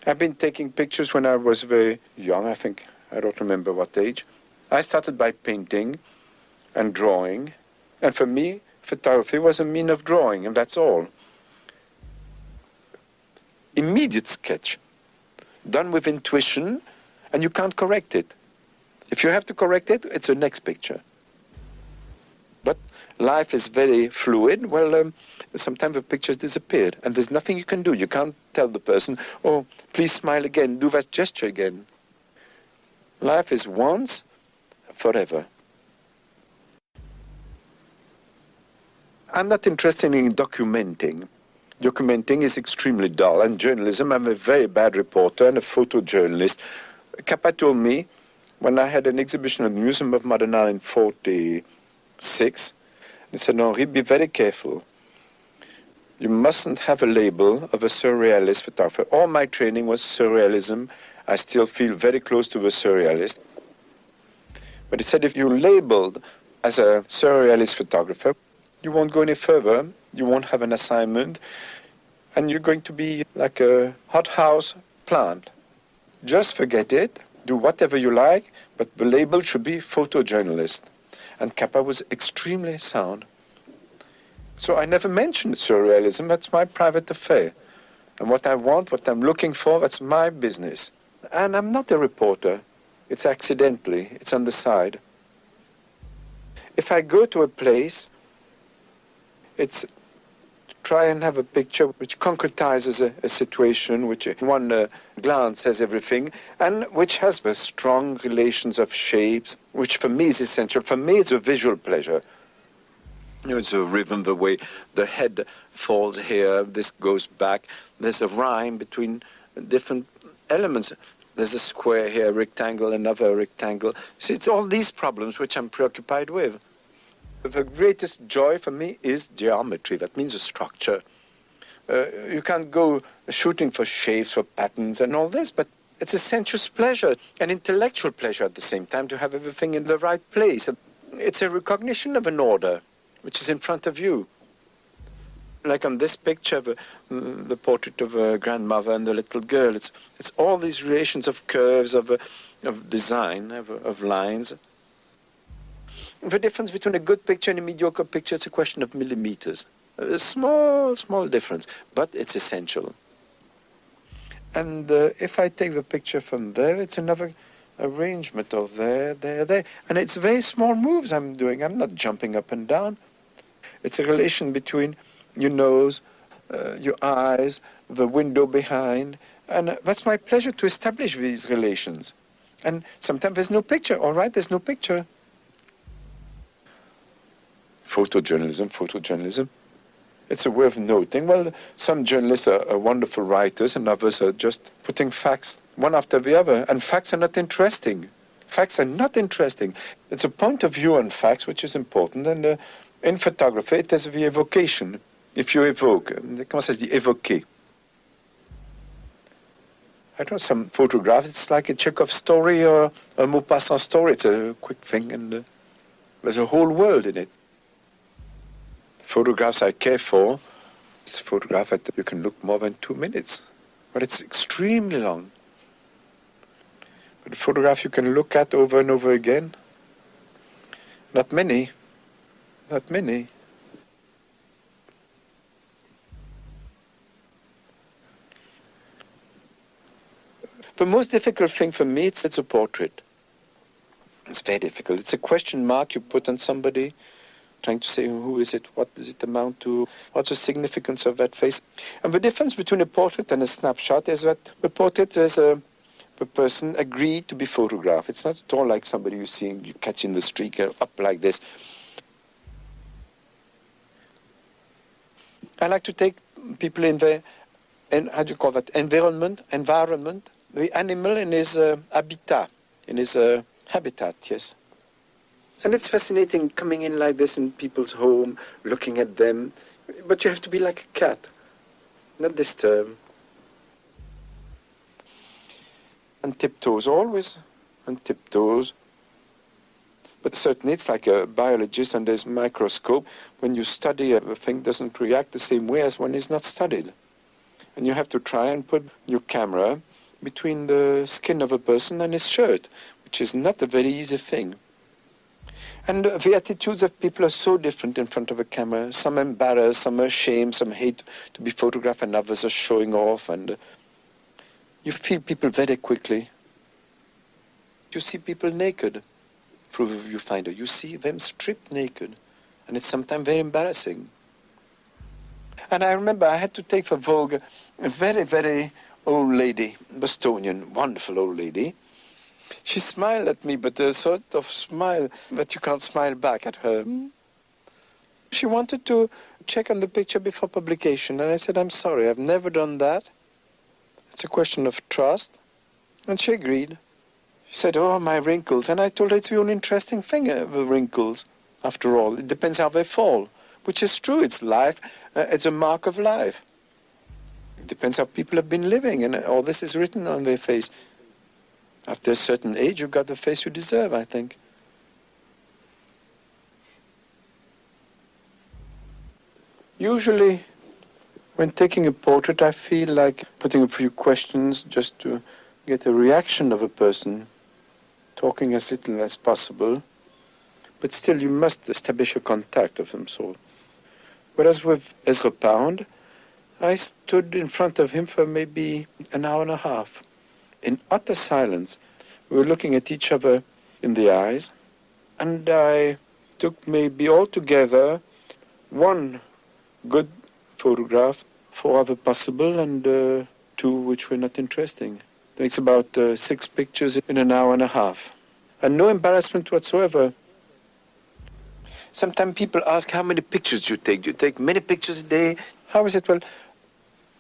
I've been taking pictures when I was very young, I think. I don't remember what age. I started by painting and drawing. And for me, photography was a mean of drawing, and that's all. Immediate sketch, done with intuition, and you can't correct it. If you have to correct it, it's the next picture. But life is very fluid. Well, sometimes the pictures disappeared, and there's nothing you can do. You can't tell the person, oh, please smile again, do that gesture again. Life is once, forever. I'm not interested in documenting. Documenting is extremely dull, and journalism, I'm a very bad reporter and a photojournalist. Capa told me, when I had an exhibition at the Museum of Modern Art in 1946, he said, Henri, be very careful. You mustn't have a label of a surrealist photographer. All my training was surrealism. I still feel very close to a surrealist. But he said, if you're labeled as a surrealist photographer, you won't go any further, you won't have an assignment, and you're going to be like a hothouse plant. Just forget it, do whatever you like, but the label should be photojournalist. And Capa was extremely sound. So I never mentioned surrealism, that's my private affair. And what I want, what I'm looking for, that's my business. And I'm not a reporter. It's accidentally, it's on the side. If I go to a place, it's try and have a picture which concretizes a situation, which in one glance has everything, and which has the strong relations of shapes, which for me is essential. For me, it's a visual pleasure. You know, it's a rhythm, the way the head falls here, this goes back. There's a rhyme between different elements. There's a square here, a rectangle, another rectangle. See, it's all these problems which I'm preoccupied with. The greatest joy for me is geometry. That means a structure. You can't go shooting for shapes, for patterns and all this, but it's a sensuous pleasure, an intellectual pleasure at the same time to have everything in the right place. It's a recognition of an order which is in front of you. Like on this picture, the portrait of a grandmother and the little girl, it's all these relations of curves, of design, of lines. The difference between a good picture and a mediocre picture, it's a question of millimeters. A small, small difference, but it's essential. And if I take the picture from there, it's another arrangement of there, there, there. And it's very small moves I'm doing. I'm not jumping up and down. It's a relation between your nose, your eyes, the window behind. And that's my pleasure, to establish these relations. And sometimes there's no picture. All right, there's no picture. Photojournalism. It's a way of noting. Well, some journalists are wonderful writers and others are just putting facts one after the other. And facts are not interesting. Facts are not interesting. It's a point of view on facts which is important. And in photography, it is the evocation. If you evoke, comment ça se dit, évoquer. I don't know, some photographs, it's like a Chekhov story or a Maupassant story. It's a quick thing and there's a whole world in it. Photographs I care for, it's a photograph that you can look more than 2 minutes, but it's extremely long. But a photograph you can look at over and over again, not many. The most difficult thing for me, it's a portrait. It's very difficult. It's a question mark you put on somebody, trying to say, who is it? What does it amount to? What's the significance of that face? And the difference between a portrait and a snapshot is that the portrait is the person agreed to be photographed. It's not at all like somebody you see, you catch in the street, up like this. I like to take people in the, how do you call that, environment, the animal in his habitat, yes. And it's fascinating coming in like this in people's home, looking at them. But you have to be like a cat, not disturb. On tiptoes, always on tiptoes. But certainly it's like a biologist under his microscope. When you study, the thing doesn't react the same way as when it's not studied. And you have to try and put your camera between the skin of a person and his shirt, which is not a very easy thing. And the attitudes of people are so different in front of a camera. Some are embarrassed, some are ashamed, some hate to be photographed, and others are showing off. And you feel people very quickly. You see people naked through the viewfinder. You see them stripped naked. And it's sometimes very embarrassing. And I remember I had to take for Vogue a very, very old lady, Bostonian, wonderful old lady. She smiled at me, but a sort of smile that you can't smile back at her. She wanted to check on the picture before publication, and I said, I'm sorry, I've never done that. It's a question of trust. And she agreed. She said, oh, my wrinkles. And I told her it's the only interesting thing, the wrinkles. After all, it depends how they fall, which is true. It's life. It's a mark of life. It depends how people have been living, and all this is written on their face. After a certain age, you've got the face you deserve, I think. Usually, when taking a portrait, I feel like putting a few questions just to get a reaction of a person, talking as little as possible. But still, you must establish a contact of some sort. Whereas with Ezra Pound, I stood in front of him for maybe an hour and a half. In utter silence, we were looking at each other in the eyes, and I took maybe altogether one good photograph, 4 other possible, and 2 which were not interesting. It's about 6 pictures in an hour and a half, and no embarrassment whatsoever. Sometimes people ask how many pictures you take. Do you take many pictures a day? How is it? Well,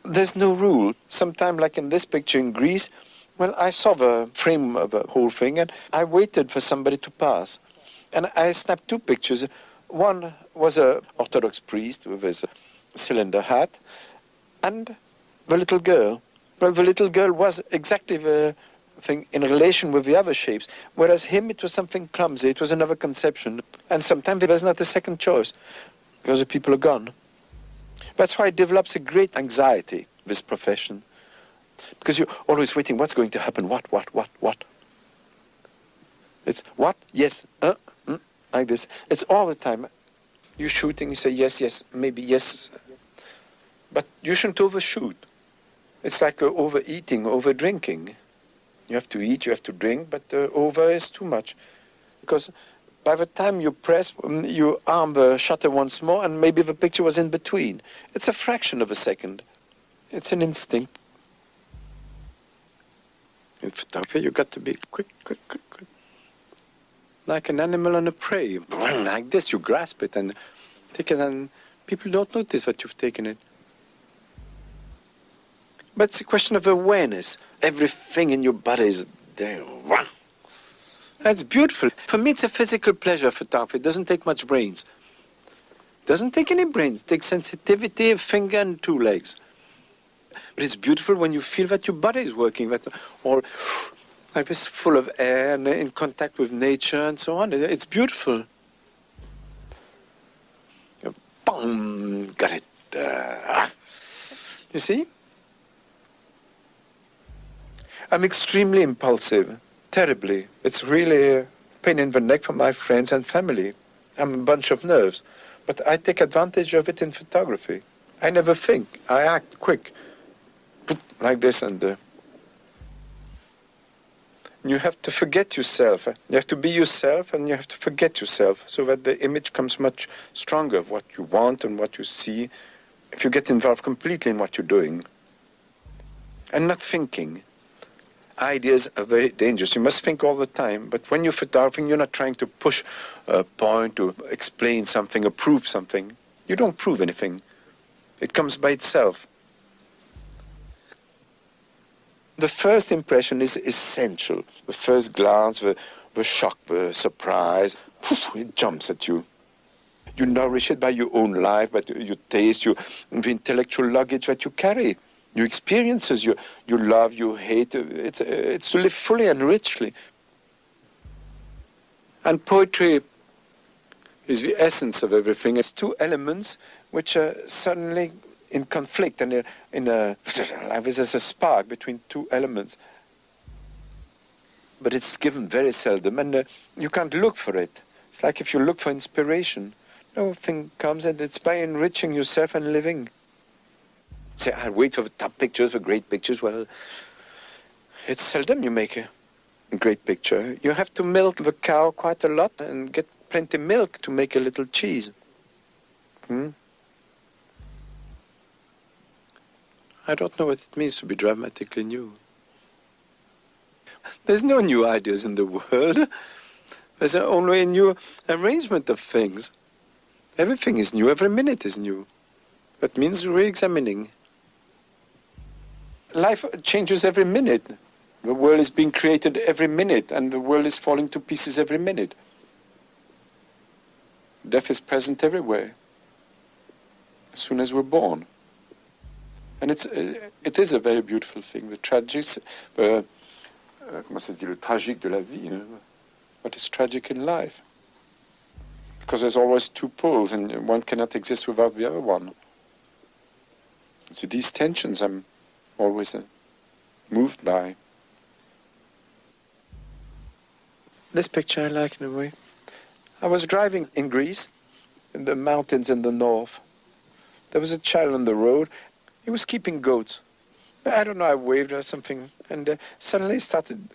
there's no rule. Sometimes, like in this picture in Greece, well, I saw the frame of the whole thing, and I waited for somebody to pass. And I snapped 2 pictures. One was an Orthodox priest with his cylinder hat, and the little girl. Well, the little girl was exactly the thing in relation with the other shapes, whereas him, it was something clumsy. It was another conception. And sometimes there's not a second choice, because the people are gone. That's why it develops a great anxiety, this profession. Because you're always waiting, what's going to happen? What? It's what? Yes, like this. It's all the time. You're shooting, you say yes, maybe yes. But you shouldn't overshoot. It's like overeating, overdrinking. You have to eat, you have to drink, but over is too much. Because by the time you press, you arm the shutter once more, and maybe the picture was in between. It's a fraction of a second. It's an instinct. In photography, you've got to be quick. Like an animal on a prey. Like this, you grasp it and take it, and people don't notice that you've taken it. But it's a question of awareness. Everything in your body is there. That's beautiful. For me, it's a physical pleasure, photography. It doesn't take much brains. It doesn't take any brains. It takes sensitivity, a finger, and 2 legs. But it's beautiful when you feel that your body is working, that all like this, full of air and in contact with nature and so on. It's beautiful. Boom, got it. You see? I'm extremely impulsive, terribly. It's really a pain in the neck for my friends and family. I'm a bunch of nerves, but I take advantage of it in photography. I never think. I act quick, like this, and you have to forget yourself. You have to be yourself, and you have to forget yourself, so that the image comes much stronger of what you want and what you see, if you get involved completely in what you're doing, and not thinking. Ideas are very dangerous. You must think all the time, but when you're photographing, you're not trying to push a point, to explain something, or prove something. You don't prove anything. It comes by itself. The first impression is essential. The first glance, the shock, the surprise, it jumps at you. You nourish it by your own life, by your taste, the intellectual luggage that you carry. Your experiences, your love, your hate, it's to live fully and richly. And poetry is the essence of everything. It's 2 elements which are suddenly in conflict and there's a spark between two elements. But it's given very seldom, and you can't look for it. It's like if you look for inspiration. No thing comes, and it's by enriching yourself and living. Say, I'll wait for the top pictures, for great pictures. Well, it's seldom you make a great picture. You have to milk the cow quite a lot and get plenty of milk to make a little cheese. I don't know what it means to be dramatically new. There's no new ideas in the world. There's only a new arrangement of things. Everything is new, every minute is new. That means re-examining. Life changes every minute. The world is being created every minute, and the world is falling to pieces every minute. Death is present everywhere, as soon as we're born. And it is a very beautiful thing, the tragic, comment ça dit, le tragique de la vie, what is tragic in life. Because there's always two poles, and one cannot exist without the other one. So these tensions I'm always moved by. This picture I like in a way. I was driving in Greece, in the mountains in the north. There was a child on the road. He was keeping goats. I don't know, I waved or something, and suddenly he started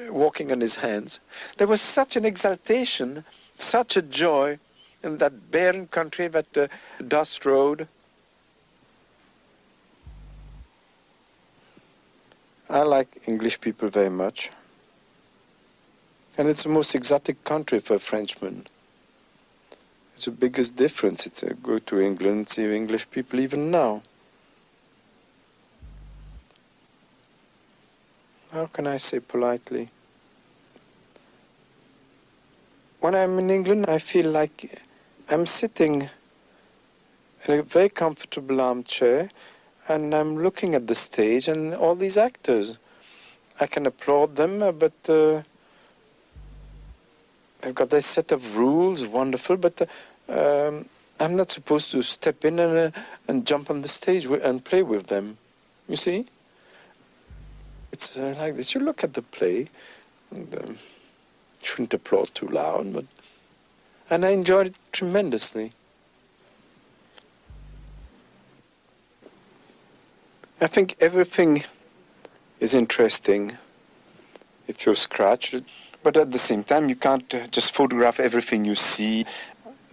walking on his hands. There was such an exaltation, such a joy in that barren country, that dust road. I like English people very much. And it's the most exotic country for a Frenchman. It's the biggest difference. It's go to England, see English people even now. How can I say politely? When I'm in England, I feel like I'm sitting in a very comfortable armchair, and I'm looking at the stage and all these actors. I can applaud them, but I've got this set of rules, wonderful, but I'm not supposed to step in and jump on the stage and play with them. You see? It's like this. You look at the play, and you shouldn't applaud too loud, and I enjoyed it tremendously. I think everything is interesting if you're scratched, but at the same time you can't just photograph everything you see.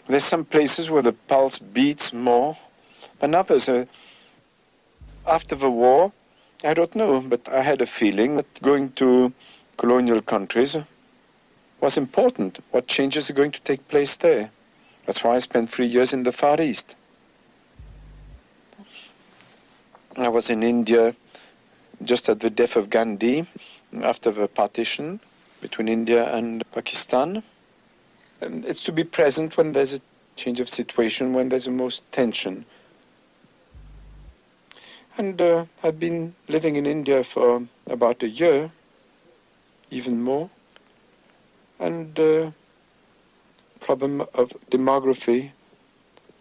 There's some places where the pulse beats more, and others, after the war, I don't know, but I had a feeling that going to colonial countries was important. What changes are going to take place there? That's why I spent 3 years in the Far East. I was in India just at the death of Gandhi, after the partition between India and Pakistan. And it's to be present when there's a change of situation, when there's the most tension. And I've been living in India for about a year, even more. And problem of demography,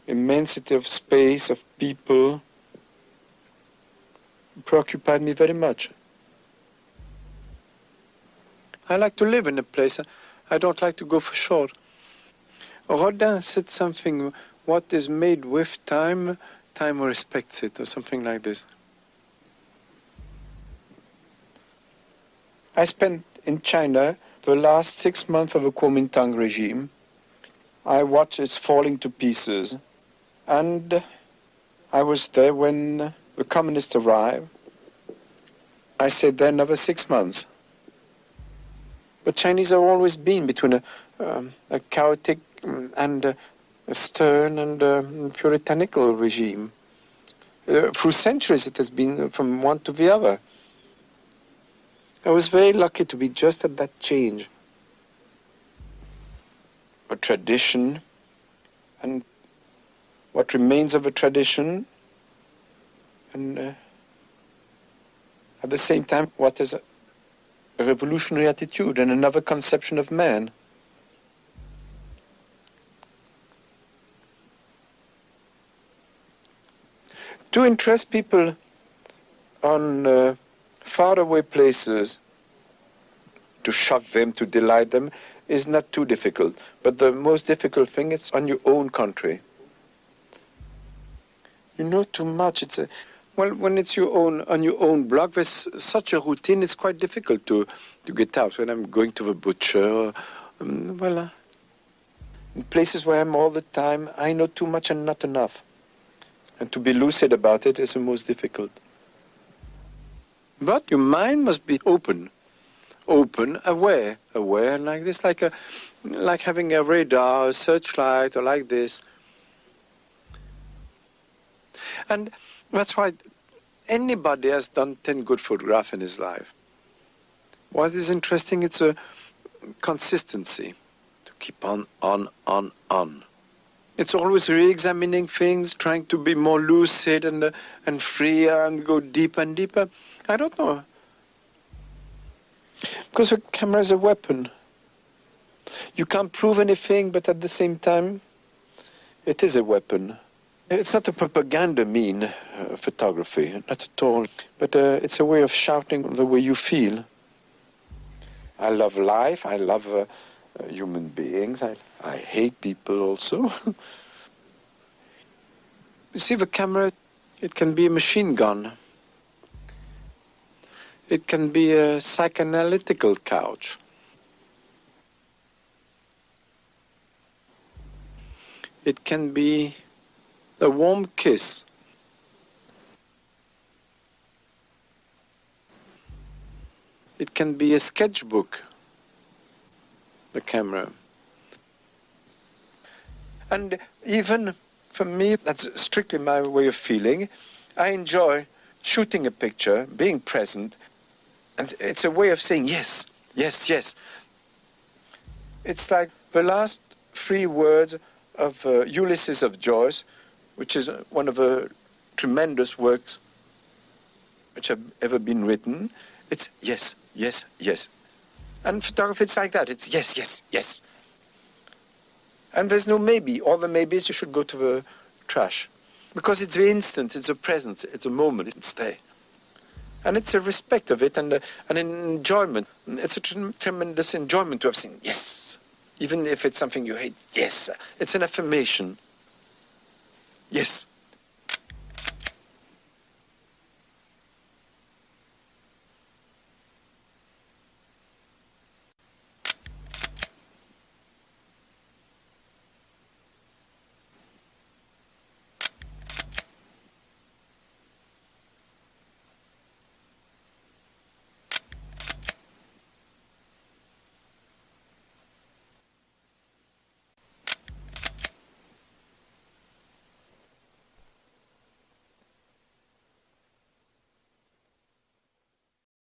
immensity of space, of people, preoccupied me very much. I like to live in a place. I don't like to go for short. Rodin said something, what is made with time, time respects it, or something like this. I spent in China the last 6 months of the Kuomintang regime. I watched it falling to pieces. And I was there when the communists arrived. I stayed there another 6 months. The Chinese have always been between a chaotic and a stern and puritanical regime. Through centuries it has been from one to the other. I was very lucky to be just at that change. A tradition, and what remains of a tradition, and at the same time, what is a revolutionary attitude and another conception of man. To interest people on faraway places, to shock them, to delight them, is not too difficult. But the most difficult thing is on your own country. You know too much. Well, when it's on your own block, there's such a routine, it's quite difficult to get out. When I'm going to the butcher, in places where I'm all the time, I know too much and not enough. And to be lucid about it is the most difficult. But your mind must be open, aware like this, like having a radar, a searchlight, or like this. And that's why anybody has done 10 good photographs in his life. What is interesting, it's a consistency, to keep on. It's always re-examining things, trying to be more lucid and freer and go deeper and deeper. I don't know. Because a camera is a weapon. You can't prove anything, but at the same time, it is a weapon. It's not a propaganda mean, photography, not at all. But it's a way of shouting the way you feel. I love life. I love human beings. I hate people also. You see, the camera, it can be a machine gun. It can be a psychoanalytical couch. It can be a warm kiss. It can be a sketchbook, the camera. And even for me, that's strictly my way of feeling. I enjoy shooting a picture, being present, and it's a way of saying yes, yes, yes. It's like the last 3 words of Ulysses of Joyce, which is one of the tremendous works which have ever been written. It's yes, yes, yes. And photography, it's like that. It's yes, yes, yes. And there's no maybe. All the maybes, you should go to the trash. Because it's the instant, it's a presence, it's a moment, it's there. And it's a respect of it and an enjoyment. It's a tremendous enjoyment to have seen yes. Even if it's something you hate, yes. It's an affirmation. Yes.